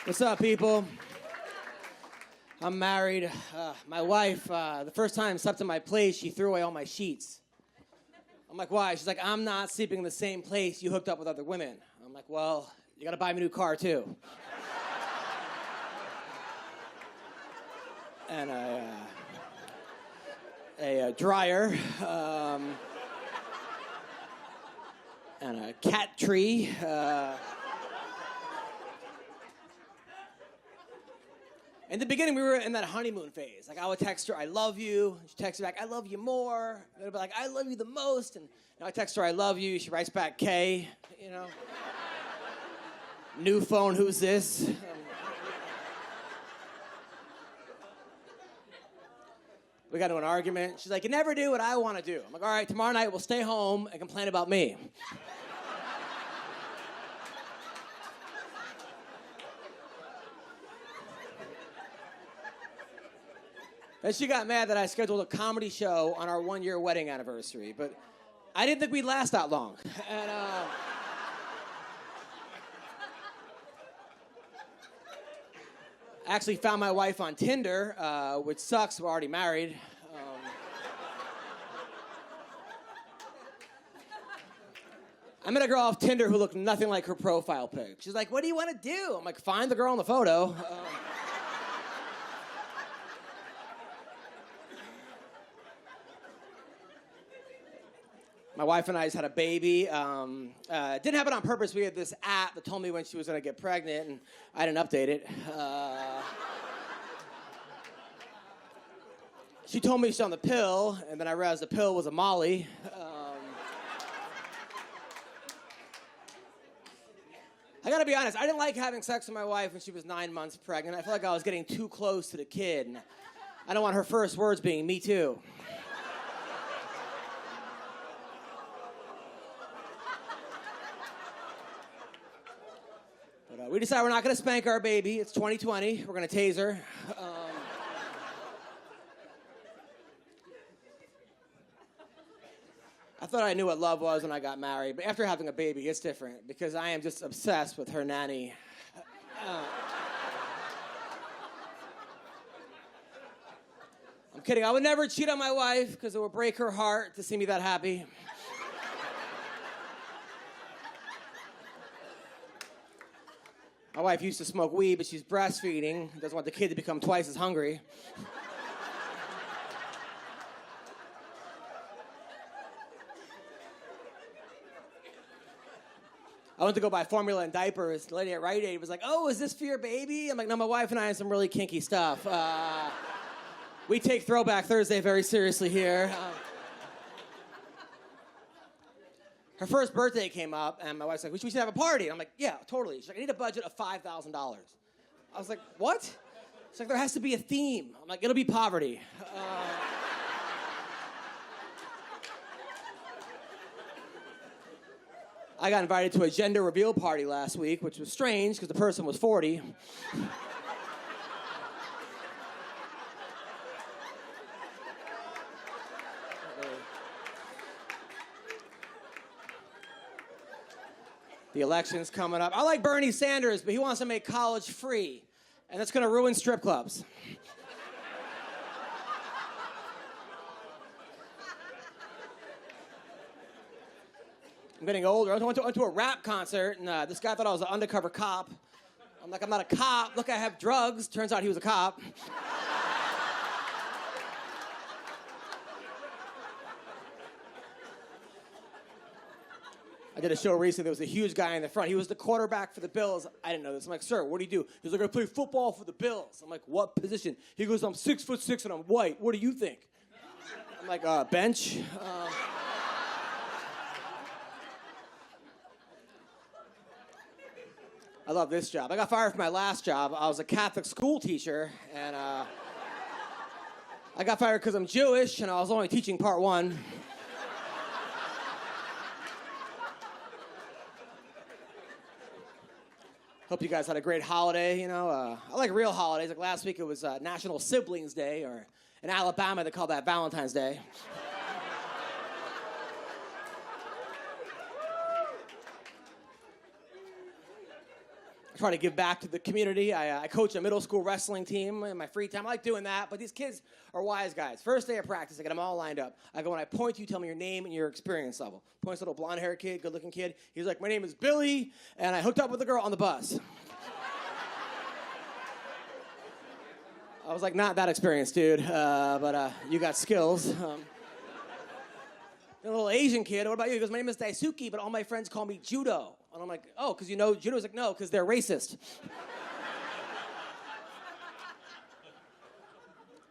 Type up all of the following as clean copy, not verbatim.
What's up, people? I'm married. My wife, the first time slept in my place, she threw away all my sheets. I'm like, why? She's like, I'm not sleeping in the same place you hooked up with other women. I'm like, well, you gotta buy me a new car, too. And a dryer, and a cat tree. In the beginning, we were in that honeymoon phase. Like, I would text her, I love you. She'd text me back, I love you more. And I'd be like, I love you the most. And I text her, I love you. She writes back, K, you know. New phone, who's this? We got into an argument. She's like, you never do what I want to do. I'm like, all right, tomorrow night we'll stay home and complain about me. Then she got mad that I scheduled a comedy show on our 1-year wedding anniversary, but I didn't think we'd last that long. And I actually found my wife on Tinder, which sucks, we're already married. I met a girl off Tinder who looked nothing like her profile pic. She's like, what do you want to do? I'm like, find the girl in the photo. My wife and I just had a baby. It didn't happen on purpose. We had this app that told me when she was going to get pregnant, and I didn't update it. She told me she's on the pill, and then I realized the pill was a Molly. I gotta be honest, I didn't like having sex with my wife when she was 9 months pregnant. I felt like I was getting too close to the kid, and I don't want her first words being, me too. But we decided we're not gonna spank our baby. It's 2020, we're gonna tase her. I thought I knew what love was when I got married, but after having a baby, it's different because I am just obsessed with her nanny. I'm kidding. I would never cheat on my wife because it would break her heart to see me that happy. My wife used to smoke weed, but she's breastfeeding. Doesn't want the kid to become twice as hungry. I went to go buy formula and diapers. The lady at Rite Aid was like, oh, is this for your baby? I'm like, no, my wife and I have some really kinky stuff. We take Throwback Thursday very seriously here. Her first birthday came up, and my wife's like, we should have a party. And I'm like, yeah, totally. She's like, I need a budget of $5,000. I was like, what? She's like, there has to be a theme. I'm like, it'll be poverty. I got invited to a gender reveal party last week, which was strange because the person was 40. The election's coming up. I like Bernie Sanders, but he wants to make college free, and that's going to ruin strip clubs. I'm getting older. I went to a rap concert, and this guy thought I was an undercover cop. I'm like, I'm not a cop. Look, I have drugs. Turns out he was a cop. I did a show recently. There was a huge guy in the front. He was the quarterback for the Bills. I didn't know this. I'm like, sir, what do you do? He's like, I play football for the Bills. I'm like, what position? He goes, I'm 6'6" and I'm white. What do you think? I'm like, bench. I love this job. I got fired from my last job. I was a Catholic school teacher, and I got fired because I'm Jewish, and I was only teaching part 1. Hope you guys had a great holiday, you know. I like real holidays. Like last week it was National Siblings Day, or in Alabama they call that Valentine's Day. I try to give back to the community. I coach a middle school wrestling team in my free time. I like doing that, but these kids are wise guys. First day of practice, I get them all lined up. I go, when I point to you, tell me your name and your experience level. Points a little blonde-haired kid, good-looking kid. He's like, my name is Billy, and I hooked up with a girl on the bus. I was like, not that experienced, dude, but you got skills. A little Asian kid, what about you? He goes, my name is Daisuke, but all my friends call me Judo. And I'm like, oh, because you know judo? He's like, no, because they're racist.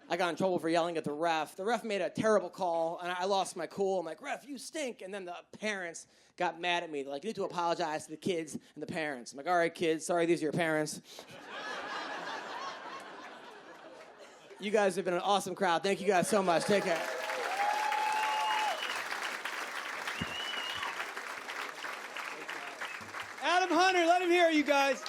I got in trouble for yelling at the ref. The ref made a terrible call, and I lost my cool. I'm like, ref, you stink. And then the parents got mad at me. They're like, you need to apologize to the kids and the parents. I'm like, all right, kids, sorry, these are your parents. You guys have been an awesome crowd. Thank you guys so much. Take care. Adam Hunter, let him hear you guys.